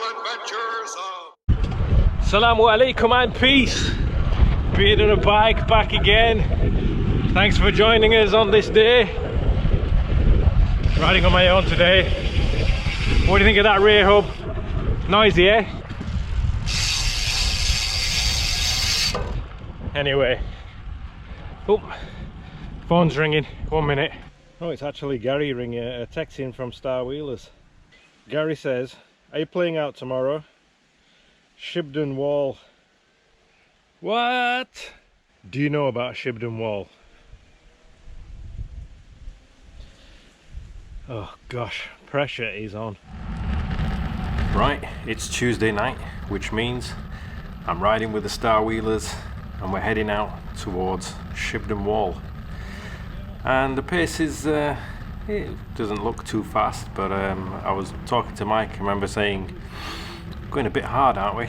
adventures of... Assalamu alaikum and peace. Beard on a bike, back again. Thanks for joining us on this day. Riding on my own today. What do you think of that rear hub? Noisy, eh? Anyway. Oh, phone's ringing. 1 minute. Oh, it's actually Gary ringing, a text in from Star Wheelers. Gary says, "Are you playing out tomorrow? Shibden Wall." What? Do you know about Shibden Wall? Oh gosh, pressure is on. Right, it's Tuesday night, which means I'm riding with the Star Wheelers and we're heading out towards Shibden Wall. And the pace is, it doesn't look too fast, but I was talking to Mike, I remember saying, going a bit hard, aren't we?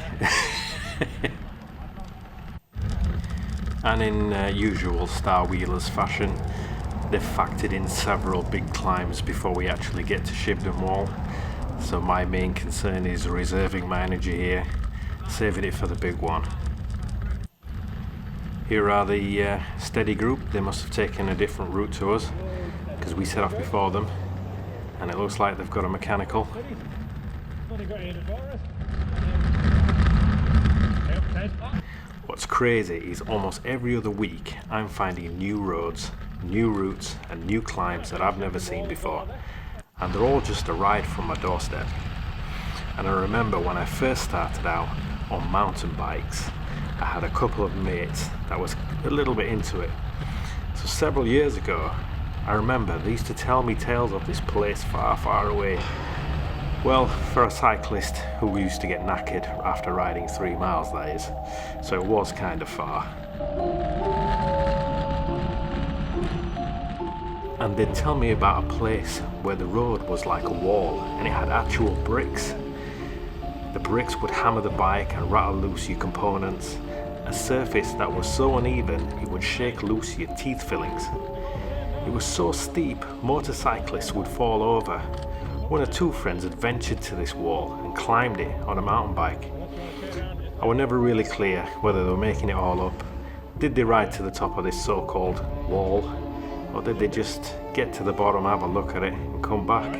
And in usual Star Wheelers fashion, they've factored in several big climbs before we actually get to Shibden Wall. So my main concern is reserving my energy here, saving it for the big one. Here are the steady group. They must have taken a different route to us because we set off before them, and it looks like they've got a mechanical. What's crazy is almost every other week I'm finding new roads, new routes and new climbs that I've never seen before, and they're all just a ride from my doorstep. And I remember when I first started out on mountain bikes, I had a couple of mates that was a little bit into it. So several years ago, I remember they used to tell me tales of this place far, far away. Well, for a cyclist who used to get knackered after riding 3 miles, that is. So it was kind of far. And they'd tell me about a place where the road was like a wall and it had actual bricks. The bricks would hammer the bike and rattle loose your components. A surface that was so uneven it would shake loose your teeth fillings. It was so steep motorcyclists would fall over. One or two friends had ventured to this wall and climbed it on a mountain bike. I was never really clear whether they were making it all up. Did they ride to the top of this so-called wall, or did they just get to the bottom, have a look at it and come back?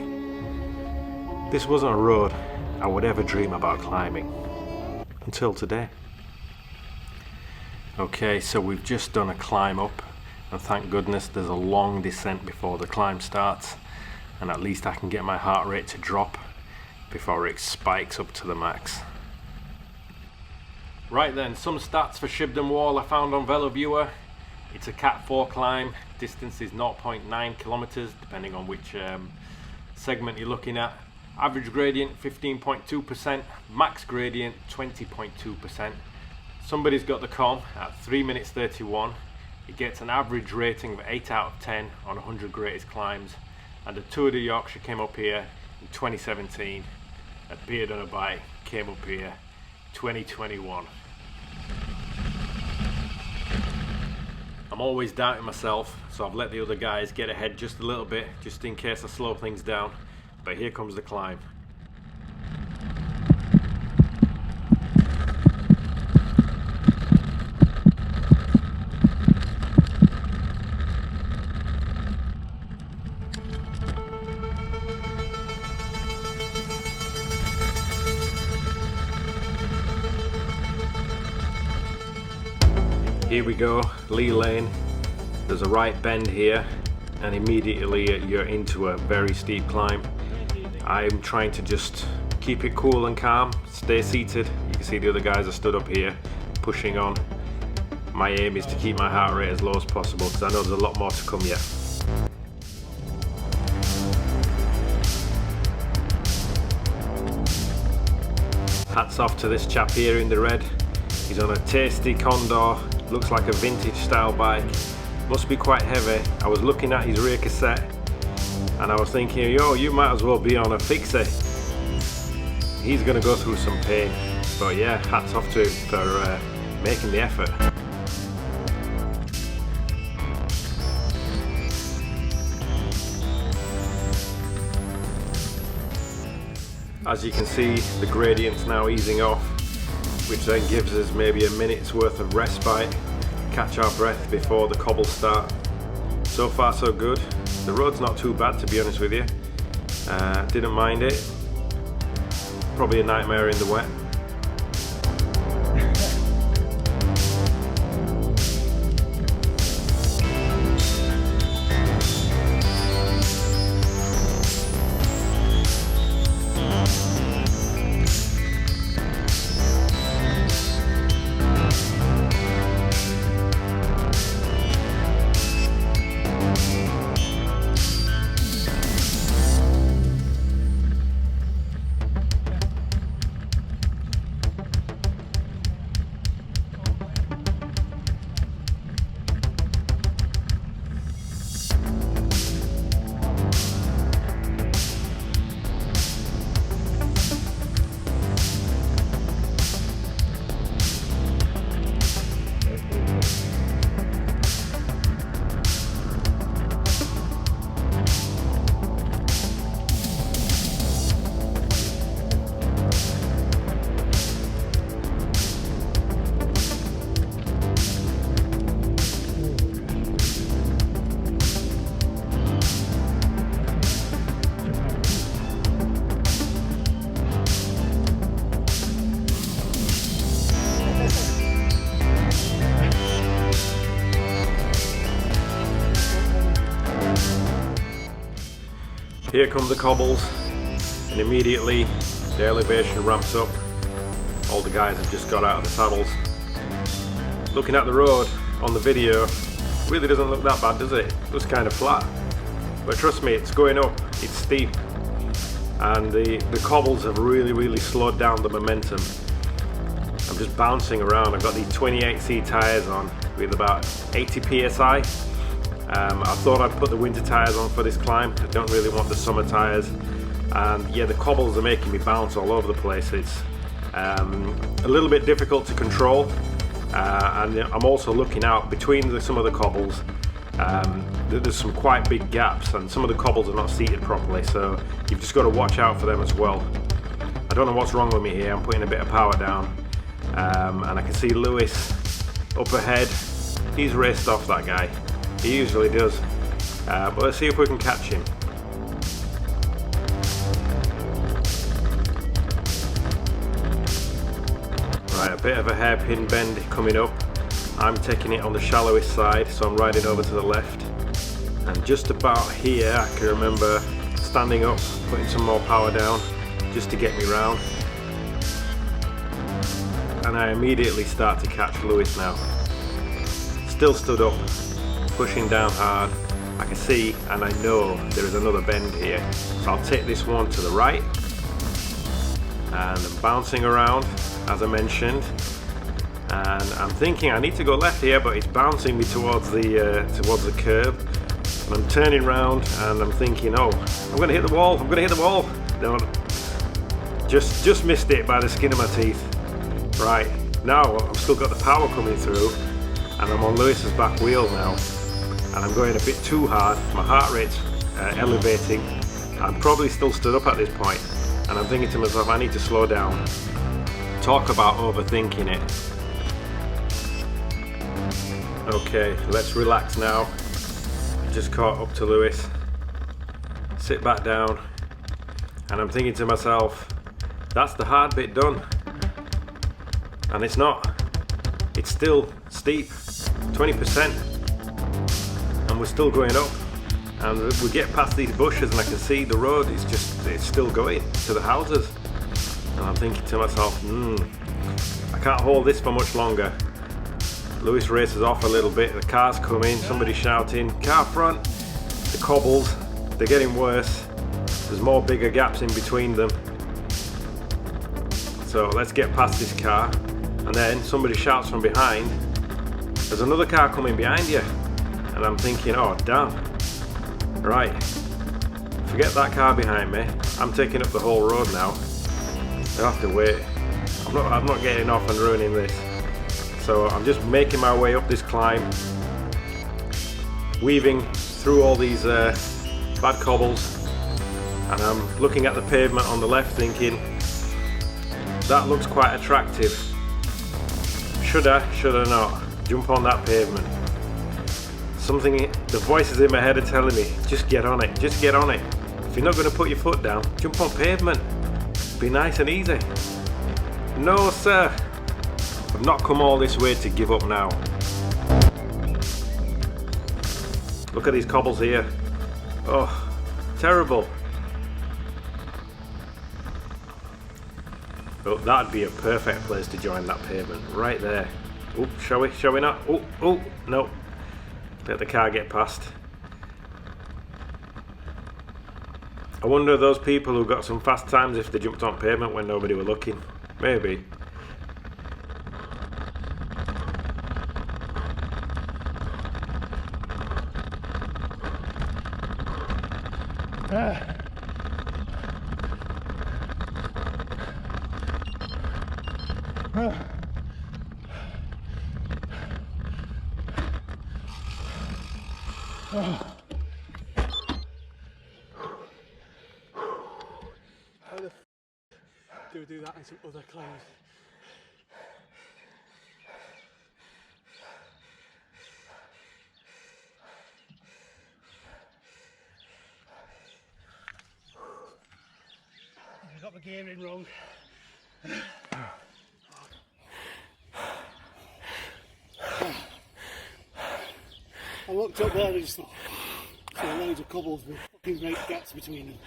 This wasn't a road I would ever dream about climbing, until today. Okay, so we've just done a climb up, and thank goodness there's a long descent before the climb starts, and at least I can get my heart rate to drop before it spikes up to the max. Right then, some stats for Shibden Wall I found on VeloViewer. It's a Cat 4 climb, distance is 0.9 kilometers depending on which segment you're looking at. Average gradient 15.2%, max gradient 20.2%. Somebody's got the com at 3 minutes 31. It gets an average rating of 8 out of 10 on 100 greatest climbs. And the Tour de Yorkshire came up here in 2017. A Beard on a Bike came up here 2021. I'm always doubting myself, so I've let the other guys get ahead just a little bit, just in case I slow things down. But here comes the climb. Here we go, Lee Lane. There's a right bend here and immediately you're into a very steep climb. I'm trying to just keep it cool and calm, stay seated. You can see the other guys are stood up here pushing on. My aim is to keep my heart rate as low as possible because I know there's a lot more to come yet. Hats off to this chap here in the red. He's on a tasty Condor. Looks like a vintage style bike. Must be quite heavy. I was looking at his rear cassette and I was thinking, yo, you might as well be on a fixie. He's gonna go through some pain. But yeah, hats off to him for making the effort. As you can see, the gradient's now easing off, which then gives us maybe a minute's worth of respite, catch our breath before the cobbles start. So far so good. The road's not too bad, to be honest with you. Didn't mind it. Probably a nightmare in the wet. Here come the cobbles, and immediately the elevation ramps up. All the guys have just got out of the saddles. Looking at the road on the video, really doesn't look that bad, does it? It looks kind of flat. But trust me, it's going up, it's steep. And the cobbles have really slowed down the momentum. I'm just bouncing around. I've got these 28C tyres on with about 80 psi. I thought I'd put the winter tyres on for this climb. I don't really want the summer tyres. And yeah, the cobbles are making me bounce all over the place. It's a little bit difficult to control. And I'm also looking out between some of the cobbles. There's some quite big gaps, and some of the cobbles are not seated properly, so you've just got to watch out for them as well. I don't know what's wrong with me here. I'm putting a bit of power down, and I can see Lewis up ahead. He's raced off, that guy. He usually does, but let's see if we can catch him. Right, a bit of a hairpin bend coming up. I'm taking it on the shallowest side, so I'm riding over to the left. And just about here, I can remember standing up, putting some more power down, just to get me round. And I immediately start to catch Lewis now. Still stood up, pushing down hard. I can see and I know there is another bend here. So I'll take this one to the right. And I'm bouncing around, as I mentioned. And I'm thinking I need to go left here, but it's bouncing me towards the curb. And I'm turning round and I'm thinking, oh, I'm going to hit the wall, I'm going to hit the wall. No, just missed it by the skin of my teeth. Right, now I've still got the power coming through, and I'm on Lewis's back wheel now. And I'm going a bit too hard, my heart rate's elevating. I'm probably still stood up at this point, and I'm thinking to myself, I need to slow down. Talk about overthinking it. Okay, let's relax now. Just caught up to Lewis. Sit back down, and I'm thinking to myself, that's the hard bit done. And it's not. It's still steep, 20%. And we're still going up. And we get past these bushes and I can see the road is it's still going to the houses. And I'm thinking to myself, I can't hold this for much longer. Lewis races off a little bit, the car's coming, somebody's shouting, car front. The cobbles, they're getting worse. There's more bigger gaps in between them. So let's get past this car. And then somebody shouts from behind, there's another car coming behind you. And I'm thinking, oh damn. Right, forget that car behind me. I'm taking up the whole road now. I have to wait. I'm not getting off and ruining this. So I'm just making my way up this climb, weaving through all these bad cobbles, and I'm looking at the pavement on the left thinking, that looks quite attractive. Should I not jump on that pavement? The voices in my head are telling me, just get on it, just get on it. If you're not going to put your foot down, jump on pavement. Be nice and easy. No sir, I've not come all this way to give up now. Look at these cobbles here. Oh, terrible. Oh, that'd be a perfect place to join that pavement, right there. Oh, shall we not? Oh, no. Let the car get past. I wonder those people who got some fast times if they jumped on pavement when nobody were looking. Maybe. How the f do we do that in some other climbs? I got my gearing wrong. I looked up there and just thought, there are loads of cobbles with fucking great gaps between them.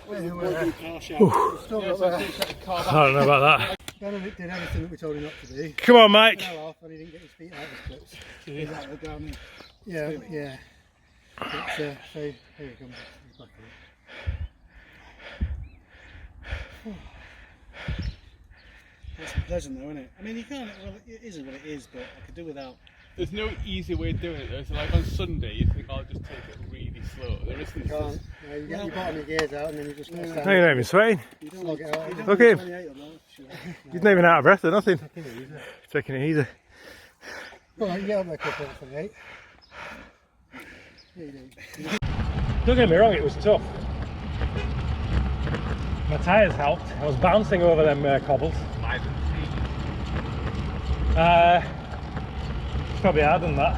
Car shaft. I don't know about that. Canon did everything that we told him not to do. Come on, Mike. Off and he didn't get his feet out of the clips. He's out of the Garmin. Yeah. But, so here he comes. He's back in. It's pleasant though, isn't it? I mean, you can't. Well, it isn't what it is, but I could do without. There's no easy way of doing it though. So like on Sunday, you think I'll just take it really slow. There isn't. You can't. No, you get your bottom of gears out and then you just got to stand. How you know me sweating? You don't get out. Look at him. He's not even out of breath or nothing. Taking it easy. Alright, you get up there quick on 28. Yeah, you do. Don't get me wrong, it was tough. My tyres helped. I was bouncing over them cobbles. It's probably harder than that.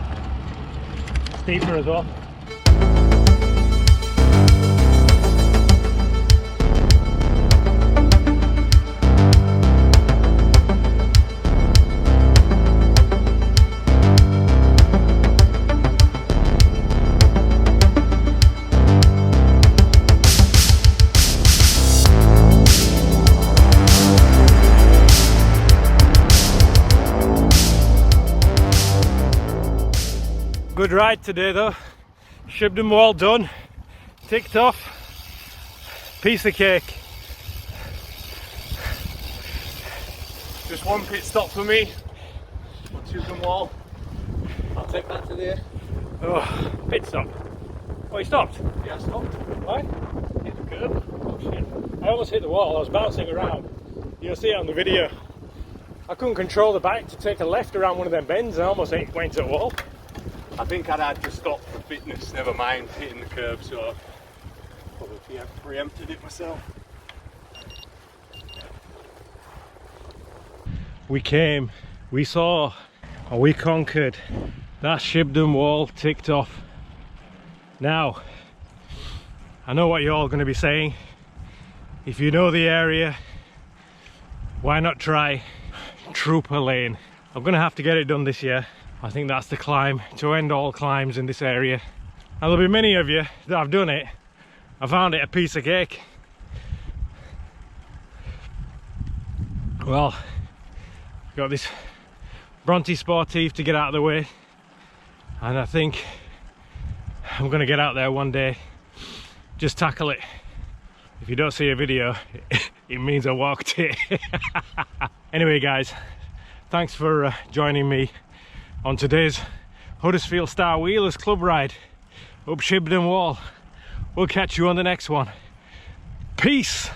Steeper as well. Good ride today though. Shibden Wall done, ticked off, piece of cake. Just one pit stop for me on Shibden Wall. I'll take that today. Oh, pit stop. Oh, he stopped? Yeah, I stopped. Why? Hit the curb. Oh shit. I almost hit the wall, I was bouncing around. You'll see it on the video. I couldn't control the bike to take a left around one of them bends and I almost went into a wall. I think I'd had to stop for fitness, never mind hitting the curb, so I probably preempted it myself. We came, we saw, and we conquered. That Shibden Wall ticked off. Now, I know what you're all going to be saying. If you know the area, why not try Trooper Lane? I'm going to have to get it done this year. I think that's the climb to end all climbs in this area. Now there'll be many of you that have done it. I found it a piece of cake. Well, got this Bronte Sportive to get out of the way, and I think I'm gonna get out there one day, just tackle it. If you don't see a video, it means I walked it. Anyway guys, thanks for joining me on today's Huddersfield Star Wheelers Club ride up Shibden Wall. We'll catch you on the next one. Peace!